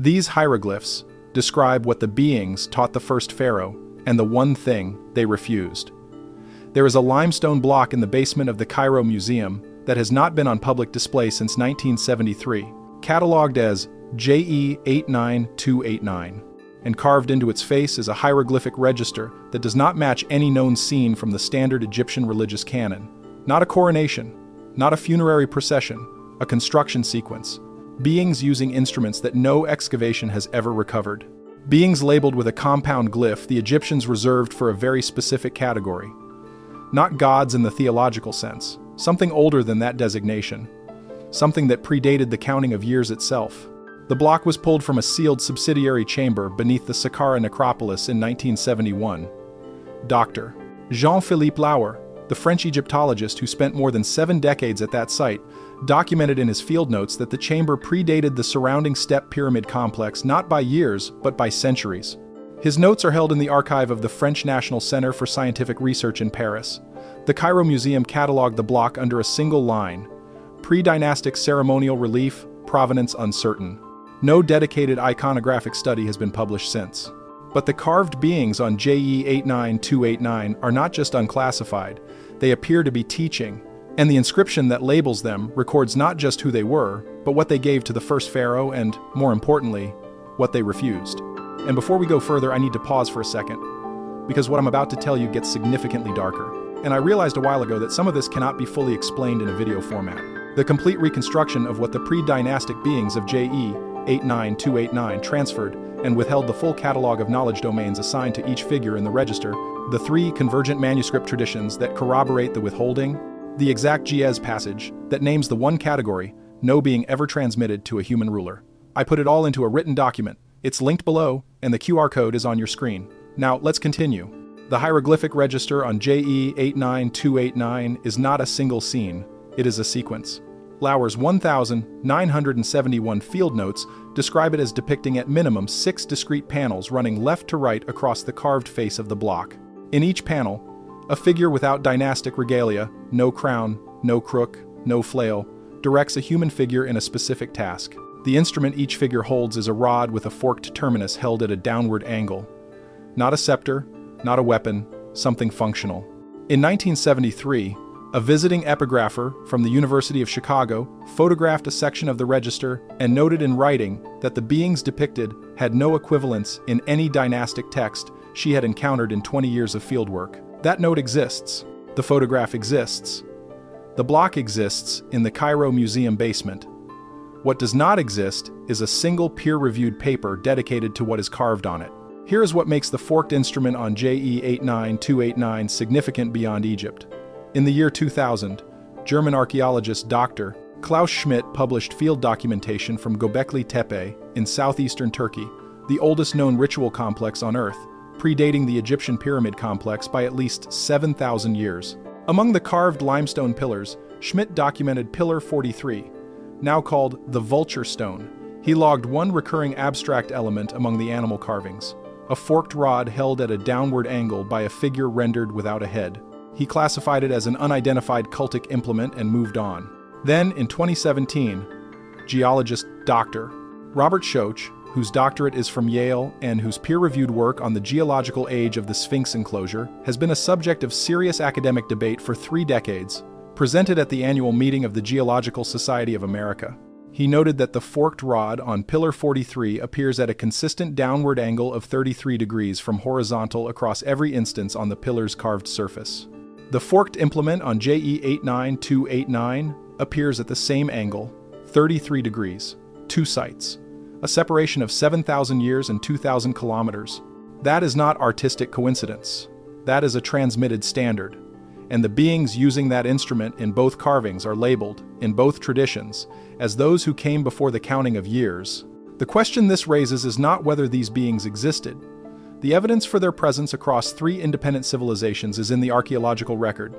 These hieroglyphs describe what the beings taught the first pharaoh and the one thing they refused. There is a limestone block in the basement of the Cairo Museum that has not been on public display since 1973, catalogued as JE 89289, and carved into its face is a hieroglyphic register that does not match any known scene from the standard Egyptian religious canon. Not a coronation, not a funerary procession, a construction sequence. Beings using instruments that no excavation has ever recovered. Beings labeled with a compound glyph the Egyptians reserved for a very specific category. Not gods in the theological sense, something older than that designation. Something that predated the counting of years itself. The block was pulled from a sealed subsidiary chamber beneath the Saqqara necropolis in 1971. Dr. Jean-Philippe Lauer, the French Egyptologist who spent more than 7 decades at that site, documented in his field notes that the chamber predated the surrounding step pyramid complex not by years, but by centuries. His notes are held in the archive of the French National Center for Scientific Research in Paris. The Cairo Museum cataloged the block under a single line: pre-dynastic ceremonial relief, provenance uncertain. No dedicated iconographic study has been published since. But the carved beings on JE 89289 are not just unclassified, they appear to be teaching, and the inscription that labels them records not just who they were, but what they gave to the first pharaoh and, more importantly, what they refused. And before we go further, I need to pause for a second, because what I'm about to tell you gets significantly darker. And I realized a while ago that some of this cannot be fully explained in a video format. The complete reconstruction of what the pre-dynastic beings of JE 89289 transferred and withheld the full catalog of knowledge domains assigned to each figure in the register, the 3 convergent manuscript traditions that corroborate the withholding, the exact Ge'ez passage that names the one category, no being ever transmitted to a human ruler. I put it all into a written document. It's linked below, and the QR code is on your screen. Now, let's continue. The hieroglyphic register on JE 89289 is not a single scene, it is a sequence. Lauer's 1,971 field notes describe it as depicting at minimum 6 discrete panels running left to right across the carved face of the block. In each panel, a figure without dynastic regalia, no crown, no crook, no flail, directs a human figure in a specific task. The instrument each figure holds is a rod with a forked terminus held at a downward angle. Not a scepter, not a weapon, something functional. In 1973, a visiting epigrapher from the University of Chicago photographed a section of the register and noted in writing that the beings depicted had no equivalence in any dynastic text she had encountered in 20 years of fieldwork. That note exists. The photograph exists. The block exists in the Cairo Museum basement. What does not exist is a single peer-reviewed paper dedicated to what is carved on it. Here is what makes the forked instrument on JE 89289 significant beyond Egypt. In the year 2000, German archaeologist Dr. Klaus Schmidt published field documentation from Gobekli Tepe in southeastern Turkey, the oldest known ritual complex on Earth, predating the Egyptian pyramid complex by at least 7,000 years. Among the carved limestone pillars, Schmidt documented Pillar 43, now called the Vulture Stone. He logged one recurring abstract element among the animal carvings, a forked rod held at a downward angle by a figure rendered without a head. He classified it as an unidentified cultic implement and moved on. Then, in 2017, geologist Dr. Robert Schoch, whose doctorate is from Yale and whose peer-reviewed work on the geological age of the Sphinx enclosure has been a subject of serious academic debate for 3 decades, presented at the annual meeting of the Geological Society of America. He noted that the forked rod on Pillar 43 appears at a consistent downward angle of 33 degrees from horizontal across every instance on the pillar's carved surface. The forked implement on JE 89289 appears at the same angle, 33 degrees, 2 sites, a separation of 7,000 years and 2,000 kilometers. That is not artistic coincidence. That is a transmitted standard. And the beings using that instrument in both carvings are labeled, in both traditions, as those who came before the counting of years. The question this raises is not whether these beings existed. The evidence for their presence across 3 independent civilizations is in the archaeological record.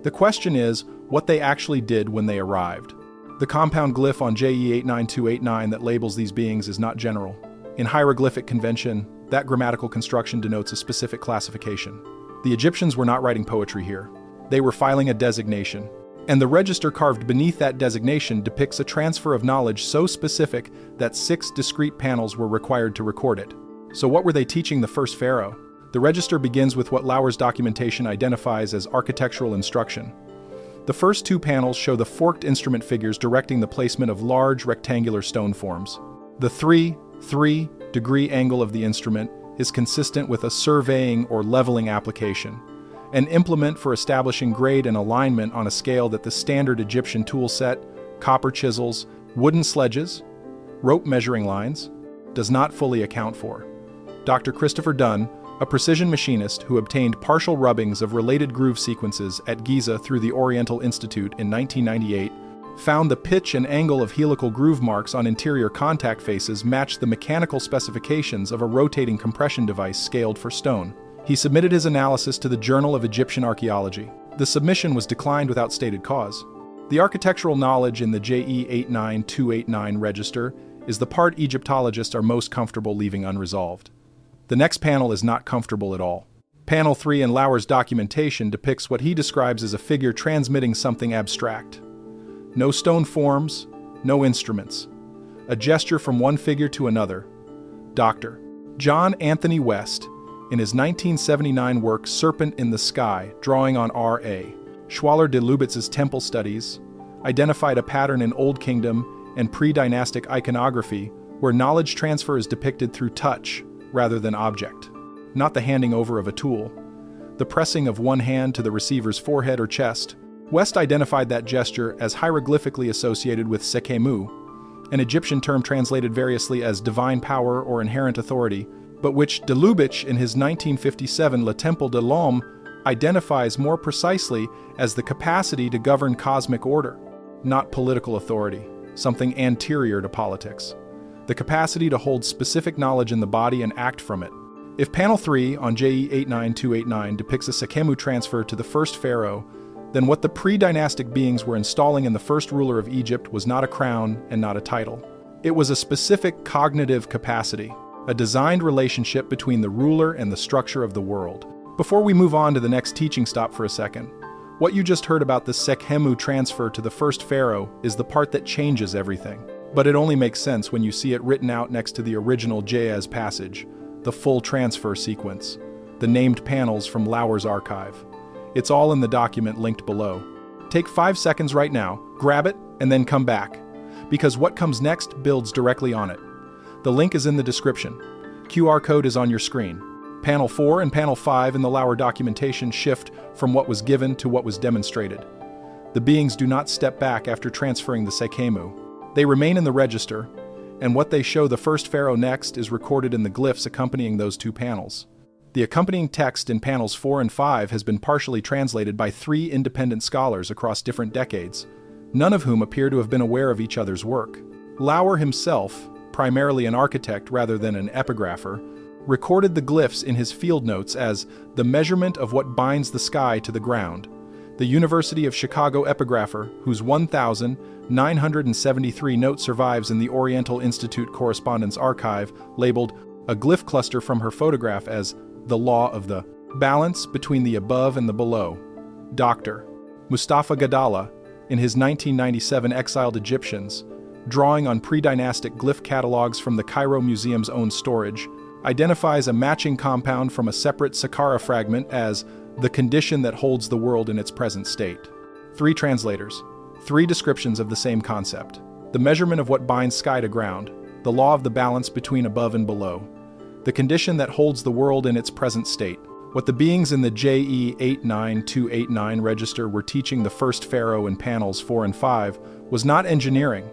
The question is what they actually did when they arrived. The compound glyph on JE 89289 that labels these beings is not general. In hieroglyphic convention, that grammatical construction denotes a specific classification. The Egyptians were not writing poetry here. They were filing a designation. And the register carved beneath that designation depicts a transfer of knowledge so specific that 6 discrete panels were required to record it. So what were they teaching the first pharaoh? The register begins with what Lauer's documentation identifies as architectural instruction. The first 2 panels show the forked instrument figures directing the placement of large rectangular stone forms. The 3-3-degree angle of the instrument is consistent with a surveying or leveling application, an implement for establishing grade and alignment on a scale that the standard Egyptian tool set, copper chisels, wooden sledges, rope measuring lines, does not fully account for. Dr. Christopher Dunn, a precision machinist who obtained partial rubbings of related groove sequences at Giza through the Oriental Institute in 1998, found the pitch and angle of helical groove marks on interior contact faces matched the mechanical specifications of a rotating compression device scaled for stone. He submitted his analysis to the Journal of Egyptian Archaeology. The submission was declined without stated cause. The architectural knowledge in the JE 89289 register is the part Egyptologists are most comfortable leaving unresolved. The next panel is not comfortable at all. Panel 3 in Lauer's documentation depicts what he describes as a figure transmitting something abstract. No stone forms, no instruments. A gesture from one figure to another. Dr. John Anthony West, in his 1979 work Serpent in the Sky, drawing on R.A. Schwaller de Lubitz's temple studies, identified a pattern in Old Kingdom and pre-dynastic iconography where knowledge transfer is depicted through touch rather than object, not the handing over of a tool, the pressing of one hand to the receiver's forehead or chest. West identified that gesture as hieroglyphically associated with sekemu, an Egyptian term translated variously as divine power or inherent authority, but which de Lubitsch in his 1957 Le Temple de l'Homme identifies more precisely as the capacity to govern cosmic order, not political authority, something anterior to politics. The capacity to hold specific knowledge in the body and act from it. If panel 3 on JE 89289 depicts a sekemu transfer to the first pharaoh, then what the pre-dynastic beings were installing in the first ruler of Egypt was not a crown and not a title. It was a specific cognitive capacity, a designed relationship between the ruler and the structure of the world. Before we move on to the next teaching stop for a second, what you just heard about the sekemu transfer to the first pharaoh is the part that changes everything. But it only makes sense when you see it written out next to the original Jayez passage, the full transfer sequence, the named panels from Lauer's archive. It's all in the document linked below. Take 5 seconds right now, grab it, and then come back, because what comes next builds directly on it. The link is in the description. QR code is on your screen. Panel 4 and Panel 5 in the Lauer documentation shift from what was given to what was demonstrated. The beings do not step back after transferring the sekemu. They remain in the register, and what they show the first pharaoh next is recorded in the glyphs accompanying those 2 panels. The accompanying text in panels 4 and 5 has been partially translated by 3 independent scholars across different decades, none of whom appear to have been aware of each other's work. Lauer himself, primarily an architect rather than an epigrapher, recorded the glyphs in his field notes as the measurement of what binds the sky to the ground. The University of Chicago epigrapher, whose 1,973 note survives in the Oriental Institute Correspondence Archive, labeled a glyph cluster from her photograph as the law of the balance between the above and the below. Dr. Mustafa Gadala, in his 1997 Exiled Egyptians, drawing on pre-dynastic glyph catalogs from the Cairo Museum's own storage, identifies a matching compound from a separate Saqqara fragment as the condition that holds the world in its present state. 3 translators, 3 descriptions of the same concept. The measurement of what binds sky to ground, the law of the balance between above and below, the condition that holds the world in its present state. What the beings in the JE 89289 register were teaching the first pharaoh in panels 4 and 5 was not engineering.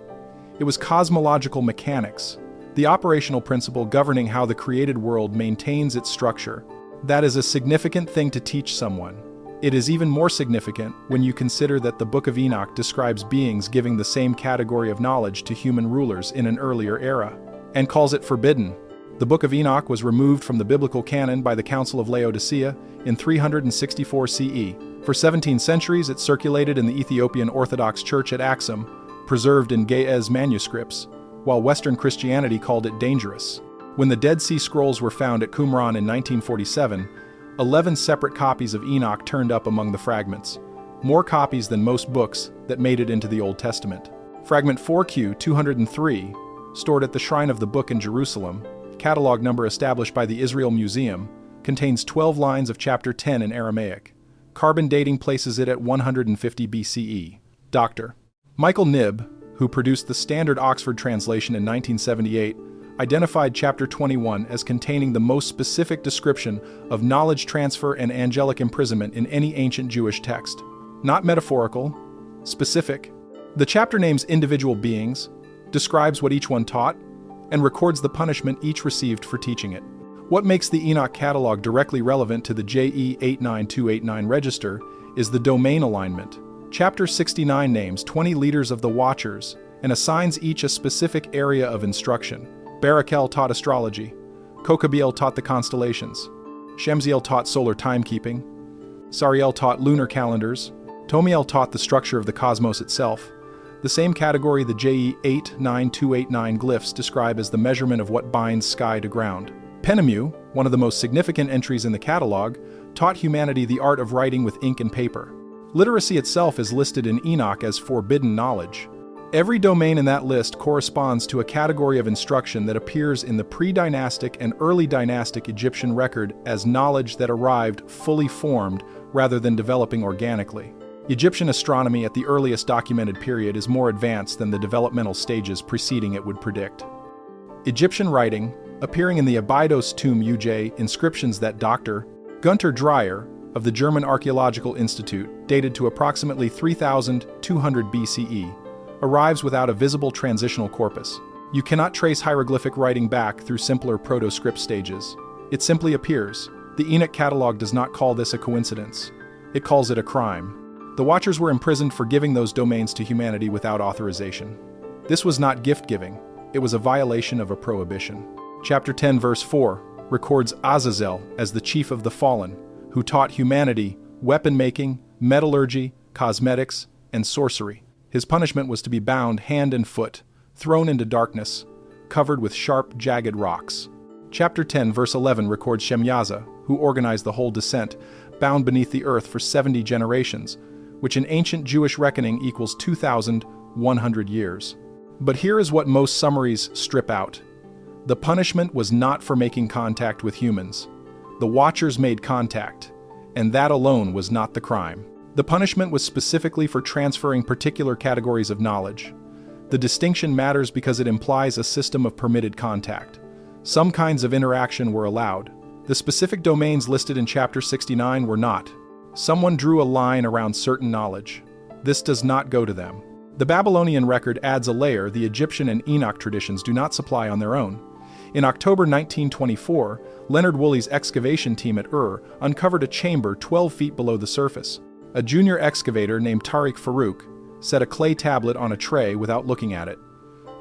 It was cosmological mechanics, the operational principle governing how the created world maintains its structure. That is a significant thing to teach someone. It is even more significant when you consider that the Book of Enoch describes beings giving the same category of knowledge to human rulers in an earlier era, and calls it forbidden. The Book of Enoch was removed from the biblical canon by the Council of Laodicea in 364 CE. For 17 centuries it circulated in the Ethiopian Orthodox Church at Axum, preserved in Ge'ez manuscripts, while Western Christianity called it dangerous. When the Dead Sea Scrolls were found at Qumran in 1947, 11 separate copies of Enoch turned up among the fragments, more copies than most books that made it into the Old Testament. Fragment 4Q 203, stored at the Shrine of the Book in Jerusalem, catalog number established by the Israel Museum, contains 12 lines of chapter 10 in Aramaic. Carbon dating places it at 150 BCE. Dr. Michael Knibb, who produced the standard Oxford translation in 1978, identified chapter 21 as containing the most specific description of knowledge transfer and angelic imprisonment in any ancient Jewish text. Not metaphorical, specific. The chapter names individual beings, describes what each one taught, and records the punishment each received for teaching it. What makes the Enoch catalog directly relevant to the JE 89289 register is the domain alignment. Chapter 69 names 20 leaders of the Watchers and assigns each a specific area of instruction. Barakel taught astrology, Kokabiel taught the constellations, Shemziel taught solar timekeeping, Sariel taught lunar calendars, Tomiel taught the structure of the cosmos itself, the same category the JE 89289 glyphs describe as the measurement of what binds sky to ground. Penemu, one of the most significant entries in the catalog, taught humanity the art of writing with ink and paper. Literacy itself is listed in Enoch as forbidden knowledge. Every domain in that list corresponds to a category of instruction that appears in the pre-dynastic and early dynastic Egyptian record as knowledge that arrived fully formed rather than developing organically. Egyptian astronomy at the earliest documented period is more advanced than the developmental stages preceding it would predict. Egyptian writing, appearing in the Abydos tomb Uj inscriptions that Dr. Gunter Dreyer of the German Archaeological Institute, dated to approximately 3200 BCE, arrives without a visible transitional corpus. You cannot trace hieroglyphic writing back through simpler proto-script stages. It simply appears. The Enoch catalog does not call this a coincidence. It calls it a crime. The Watchers were imprisoned for giving those domains to humanity without authorization. This was not gift-giving. It was a violation of a prohibition. Chapter 10 verse 4 records Azazel as the chief of the fallen, who taught humanity weapon-making, metallurgy, cosmetics, and sorcery. His punishment was to be bound hand and foot, thrown into darkness, covered with sharp, jagged rocks. Chapter 10 verse 11 records Shemyaza, who organized the whole descent, bound beneath the earth for 70 generations, which in ancient Jewish reckoning equals 2,100 years. But here is what most summaries strip out. The punishment was not for making contact with humans. The Watchers made contact, and that alone was not the crime. The punishment was specifically for transferring particular categories of knowledge. The distinction matters because it implies a system of permitted contact. Some kinds of interaction were allowed. The specific domains listed in Chapter 69 were not. Someone drew a line around certain knowledge. This does not go to them. The Babylonian record adds a layer the Egyptian and Enoch traditions do not supply on their own. In October 1924, Leonard Woolley's excavation team at uncovered a chamber 12 feet below the surface. A junior excavator named Tariq Farouk set a clay tablet on a tray without looking at it.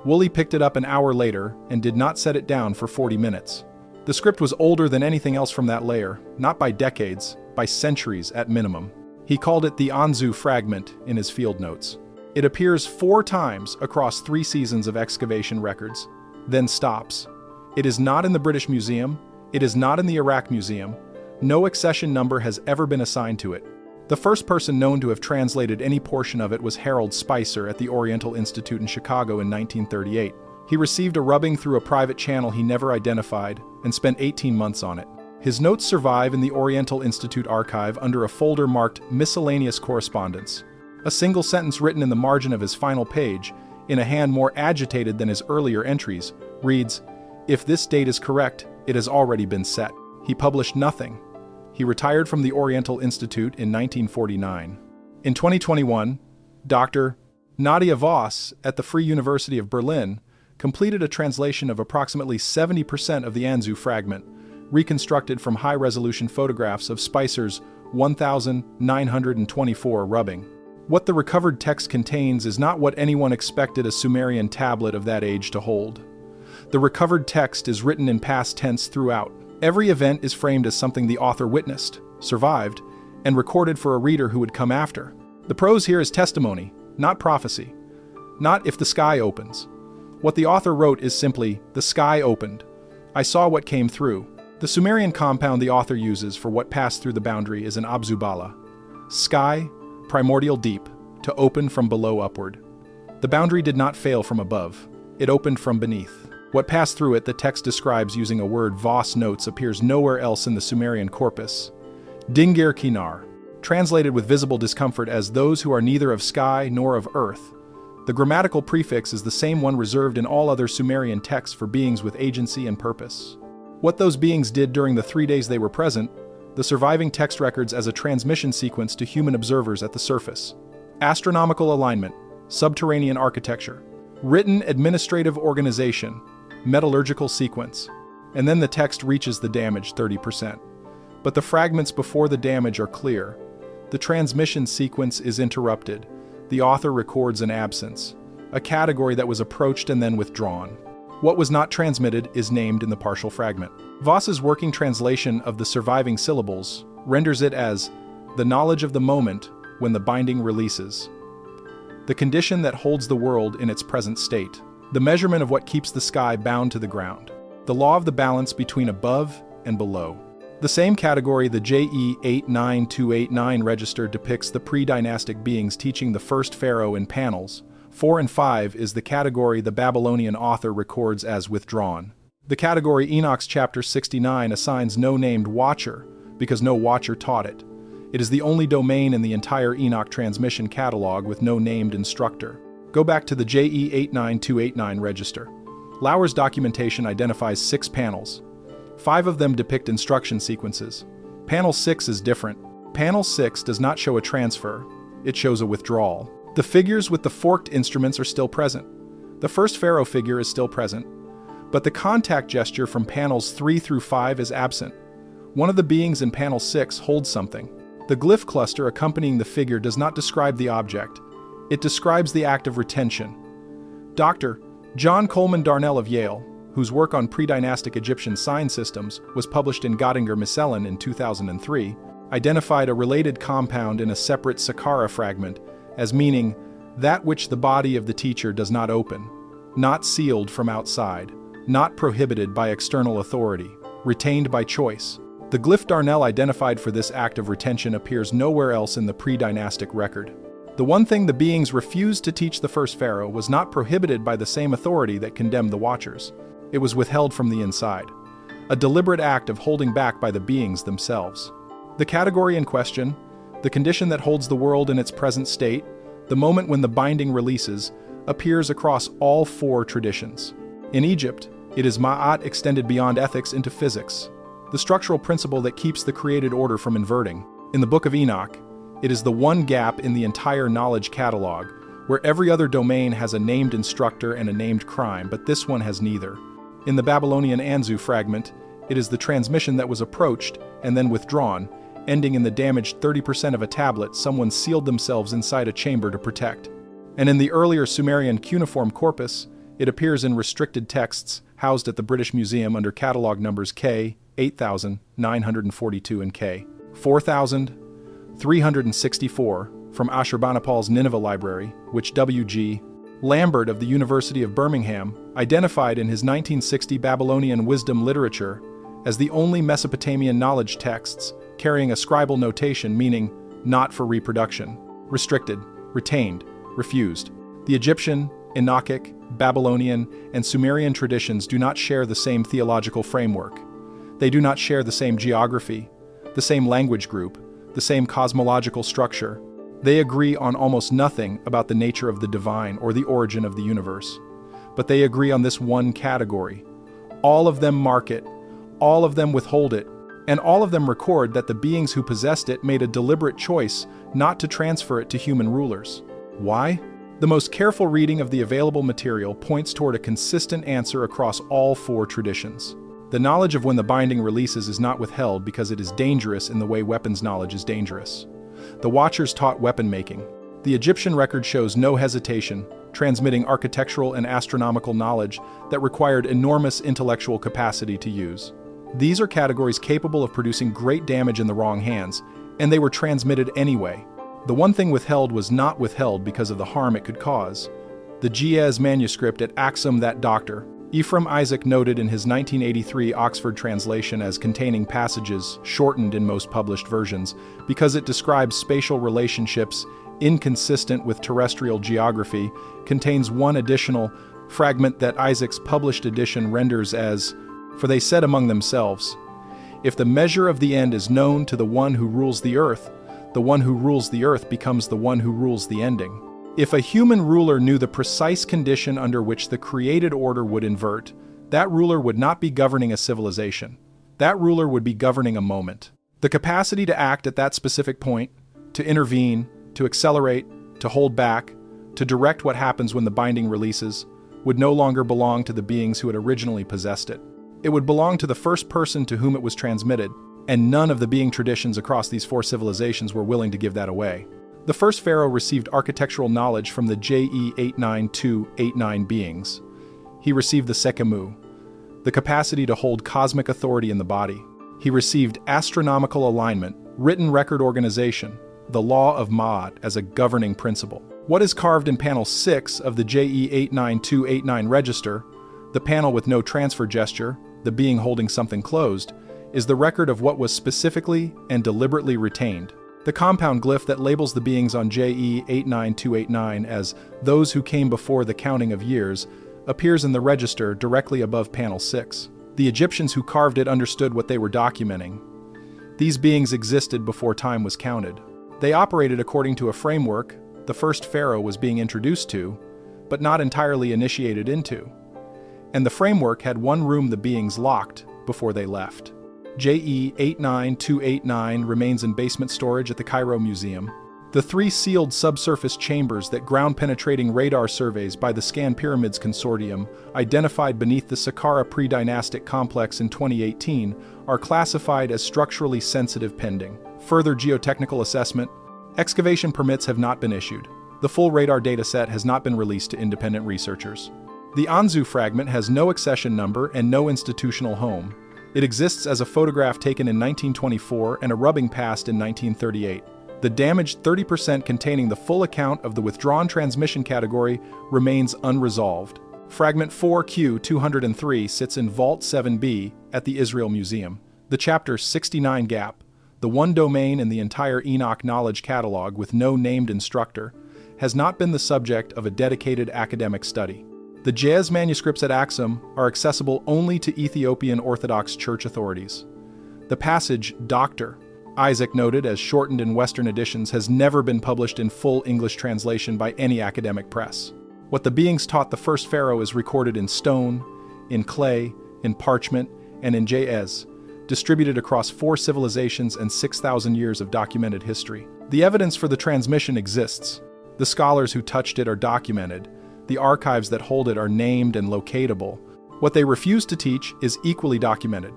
Woolley picked it up an hour later and did not set it down for 40 minutes. The script was older than anything else from that layer, not by decades, by centuries at minimum. He called it the Anzu fragment in his field notes. It appears 4 times across 3 seasons of excavation records, then stops. It is not in the British Museum. It is not in the Iraq Museum. No accession number has ever been assigned to it. The first person known to have translated any portion of it was Harold Spicer at the Oriental Institute in Chicago in 1938. He received a rubbing through a private channel he never identified and spent 18 months on it. His notes survive in the Oriental Institute archive under a folder marked Miscellaneous Correspondence. A single sentence written in the margin of his final page, in a hand more agitated than his earlier entries, reads, "If this date is correct, it has already been set." He published nothing. He retired from the Oriental Institute in 1949. In 2021, Dr. Nadia Voss at the Free University of Berlin completed a translation of approximately 70% of the Anzu fragment, reconstructed from high-resolution photographs of Spicer's 1,924 rubbing. What the recovered text contains is not what anyone expected a Sumerian tablet of that age to hold. The recovered text is written in past tense throughout. Every event is framed as something the author witnessed, survived, and recorded for a reader who would come after. The prose here is testimony, not prophecy. Not if the sky opens. What the author wrote is simply, the sky opened. I saw what came through. The Sumerian compound the author uses for what passed through the boundary is an abzubala. Sky, primordial deep, to open from below upward. The boundary did not fail from above. It opened from beneath. What passed through it, the text describes using a word Voss notes, appears nowhere else in the Sumerian corpus. Dingir Kinar, translated with visible discomfort as those who are neither of sky nor of earth. The grammatical prefix is the same one reserved in all other Sumerian texts for beings with agency and purpose. What those beings did during the 3 days they were present, the surviving text records as a transmission sequence to human observers at the surface. Astronomical alignment, subterranean architecture, written administrative organization, metallurgical sequence, and then the text reaches the damaged 30%. But the fragments before the damage are clear. The transmission sequence is interrupted. The author records an absence, a category that was approached and then withdrawn. What was not transmitted is named in the partial fragment. Voss's working translation of the surviving syllables renders it as the knowledge of the moment when the binding releases, the condition that holds the world in its present state, the measurement of what keeps the sky bound to the ground, the law of the balance between above and below. The same category the JE 89289 register depicts the pre-dynastic beings teaching the first pharaoh in panels. 4 and 5 is the category the Babylonian author records as withdrawn. The category Enoch's chapter 69 assigns no named watcher because no watcher taught it. It is the only domain in the entire Enoch transmission catalog with no named instructor. Go back to the JE 89289 register. Lauer's documentation identifies 6 panels. 5 of them depict instruction sequences. Panel 6 is different. Panel 6 does not show a transfer, it shows a withdrawal. The figures with the forked instruments are still present. The first pharaoh figure is still present, but the contact gesture from panels 3 through 5 is absent. One of the beings in panel 6 holds something. The glyph cluster accompanying the figure does not describe the object. It describes the act of retention. Dr. John Coleman Darnell of Yale, whose work on pre-dynastic Egyptian sign systems was published in Göttinger Miscellen in 2003, identified a related compound in a separate Saqqara fragment as meaning that which the body of the teacher does not open, not sealed from outside, not prohibited by external authority, retained by choice. The glyph Darnell identified for this act of retention appears nowhere else in the pre-dynastic record. The one thing the beings refused to teach the first pharaoh was not prohibited by the same authority that condemned the watchers. It was withheld from the inside, a deliberate act of holding back by the beings themselves. The category in question, the condition that holds the world in its present state, the moment when the binding releases, appears across all 4 traditions. In Egypt, it is Ma'at extended beyond ethics into physics, the structural principle that keeps the created order from inverting. In the Book of Enoch, it is the one gap in the entire knowledge catalog, where every other domain has a named instructor and a named crime, but this one has neither. In the Babylonian Anzu fragment, it is the transmission that was approached and then withdrawn, ending in the damaged 30% of a tablet someone sealed themselves inside a chamber to protect. And in the earlier Sumerian cuneiform corpus, it appears in restricted texts housed at the British Museum under catalog numbers K 8942 and K 4364 from Ashurbanipal's Nineveh Library, which W.G. Lambert of the University of Birmingham identified in his 1960 Babylonian wisdom literature as the only Mesopotamian knowledge texts carrying a scribal notation meaning not for reproduction, restricted, retained, refused. The Egyptian, Enochic, Babylonian, and Sumerian traditions do not share the same theological framework. They do not share the same geography, the same language group, the same cosmological structure. They agree on almost nothing about the nature of the divine or the origin of the universe. But they agree on this one category. All of them mark it, all of them withhold it, and all of them record that the beings who possessed it made a deliberate choice not to transfer it to human rulers. Why? The most careful reading of the available material points toward a consistent answer across all 4 traditions. The knowledge of when the binding releases is not withheld because it is dangerous in the way weapons knowledge is dangerous. The Watchers taught weapon making. The Egyptian record shows no hesitation, transmitting architectural and astronomical knowledge that required enormous intellectual capacity to use. These are categories capable of producing great damage in the wrong hands, and they were transmitted anyway. The one thing withheld was not withheld because of the harm it could cause. The Giez manuscript at Axum that Doctor, Ephraim Isaac noted in his 1983 Oxford translation as containing passages shortened in most published versions because it describes spatial relationships inconsistent with terrestrial geography, contains one additional fragment that Isaac's published edition renders as, "For they said among themselves, if the measure of the end is known to the one who rules the earth becomes the one who rules the ending. If a human ruler knew the precise condition under which the created order would invert, that ruler would not be governing a civilization. That ruler would be governing a moment." The capacity to act at that specific point, to intervene, to accelerate, to hold back, to direct what happens when the binding releases, would no longer belong to the beings who had originally possessed it. It would belong to the first person to whom it was transmitted, and none of the being traditions across these four civilizations were willing to give that away. The first pharaoh received architectural knowledge from the JE 89289 beings. He received the Sekemu, the capacity to hold cosmic authority in the body. He received astronomical alignment, written record organization, the law of Ma'at as a governing principle. What is carved in panel 6 of the JE 89289 register, the panel with no transfer gesture, the being holding something closed, is the record of what was specifically and deliberately retained. The compound glyph that labels the beings on JE 89289 as those who came before the counting of years appears in the register directly above panel 6. The Egyptians who carved it understood what they were documenting. These beings existed before time was counted. They operated according to a framework the first pharaoh was being introduced to, but not entirely initiated into. And the framework had one room the beings locked before they left. JE 89289 remains in basement storage at the Cairo Museum. The 3 sealed subsurface chambers that ground-penetrating radar surveys by the Scan Pyramids Consortium identified beneath the Saqqara pre-dynastic complex in 2018 are classified as structurally sensitive pending further geotechnical assessment. Excavation permits have not been issued. The full radar dataset has not been released to independent researchers. The Anzu fragment has no accession number and no institutional home. It exists as a photograph taken in 1924 and a rubbing past in 1938. The damaged 30% containing the full account of the withdrawn transmission category remains unresolved. Fragment 4Q203 sits in Vault 7B at the Israel Museum. The Chapter 69 gap, the one domain in the entire Enoch knowledge catalog with no named instructor, has not been the subject of a dedicated academic study. The Jez manuscripts at Axum are accessible only to Ethiopian Orthodox Church authorities. The passage, Dr. Isaac noted as shortened in Western editions, has never been published in full English translation by any academic press. What the beings taught the first pharaoh is recorded in stone, in clay, in parchment, and in Jez, distributed across 4 civilizations and 6,000 years of documented history. The evidence for the transmission exists. The scholars who touched it are documented. The archives that hold it are named and locatable. What they refuse to teach is equally documented.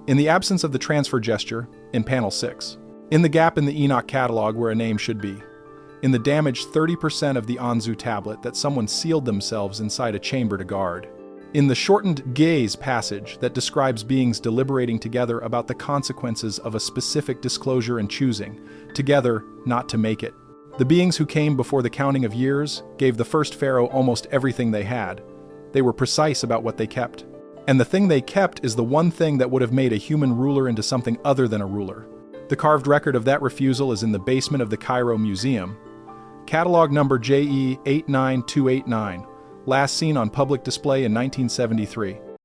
In the absence of the transfer gesture, in panel 6. In the gap in the Enoch catalog where a name should be. In the damaged 30% of the Anzu tablet that someone sealed themselves inside a chamber to guard. In the shortened gaze passage that describes beings deliberating together about the consequences of a specific disclosure and choosing, together not to make it. The beings who came before the counting of years gave the first pharaoh almost everything they had. They were precise about what they kept. And the thing they kept is the one thing that would have made a human ruler into something other than a ruler. The carved record of that refusal is in the basement of the Cairo Museum. Catalog number JE 89289, last seen on public display in 1973.